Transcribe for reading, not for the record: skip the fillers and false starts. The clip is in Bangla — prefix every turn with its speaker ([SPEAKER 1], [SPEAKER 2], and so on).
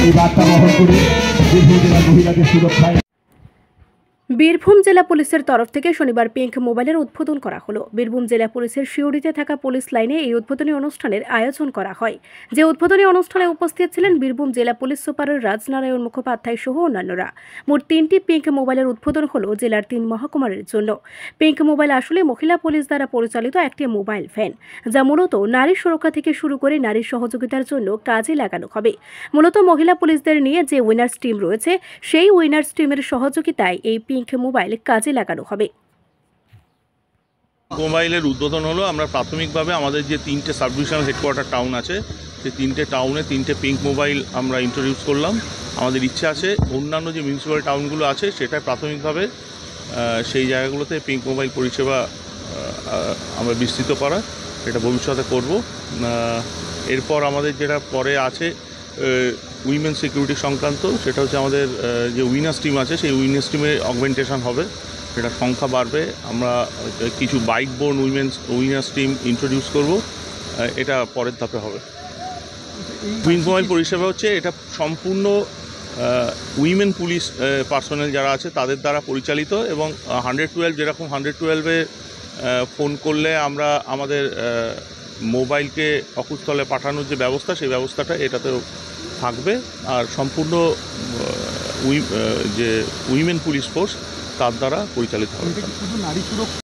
[SPEAKER 1] এই বার্তা বহন করে বীরভূম জেলার মহিলাদের সুরক্ষায়।
[SPEAKER 2] বীরভূম জেলা পুলিশের তরফ থেকে শনিবার পিঙ্ক মোবাইলের উদ্বোধন করা হলো। বীরভূম জেলা পুলিশের শিউরিতে থাকা পুলিশ লাইনে এই উদ্বোধনী অনুষ্ঠানের আয়োজন করা হয়। যে উদ্বোধনী অনুষ্ঠানে উপস্থিত ছিলেন বীরভূম জেলা পুলিশ সুপার রাজনারায়ণ মুখোপাধ্যায় সহ অন্যান্যরা। মোট 3টি পিঙ্ক মোবাইলের উদ্বোধন হলো জেলার 3 মহকুমার জন্য। পিঙ্ক মোবাইল আসলে মহিলা পুলিশ দ্বারা পরিচালিত একটি মোবাইল ভ্যান, যা মূলত নারী সুরক্ষা থেকে শুরু করে নারী সহযোগিতার জন্য কাজে লাগানো হবে। মূলত মহিলা পুলিশদের নিয়ে যে উইনার্স টিম রয়েছে, সেই উইনার্স টিমের সহযোগিতায় এই পিঙ্ক মোবাইল কাজে লাগানো হবে।
[SPEAKER 3] মোবাইলের উদ্বোধন হলো। আমরা প্রাথমিকভাবে আমাদের যে 3টে সাব ডিভিশনাল হেডকোয়ার্টার টাউন আছে, সেই 3টে টাউনে 3টে পিঙ্ক মোবাইল আমরা ইন্ট্রোডিউস করলাম। আমাদের ইচ্ছা আছে অন্যান্য যে মিউনিসিপ্যাল টাউনগুলো আছে সেটাই প্রাথমিকভাবে সেই জায়গাগুলোতে পিঙ্ক মোবাইল পরিষেবা আমরা বিস্তৃত করা, এটা ভবিষ্যতে করব। এরপর আমাদের যেটা পরে আছে উইমেন সিকিউরিটি সংক্রান্ত, সেটা হচ্ছে আমাদের যে উইনার্স টিম আছে সেই উইনার্স টিমের অগমেন্টেশন হবে, সেটা সংখ্যা বাড়বে। আমরা কিছু bike borne winners team introduce করব, এটা পরের ধাপে হবে। পিঙ্ক মোবাইল পরিষেবা হচ্ছে এটা সম্পূর্ণ উইমেন পুলিশ পার্সোনেল যারা আছে তাদের দ্বারা পরিচালিত, এবং 112 যেরকম 112-এ ফোন করলে আমরা আমাদের মোবাইলকে অকুস্থলে পাঠানোর যে ব্যবস্থা, সেই ব্যবস্থাটা এটাতেও থাকবে। আর সম্পূর্ণ যে উইমেন পুলিশ ফোর্স তার দ্বারা পরিচালিত হবে।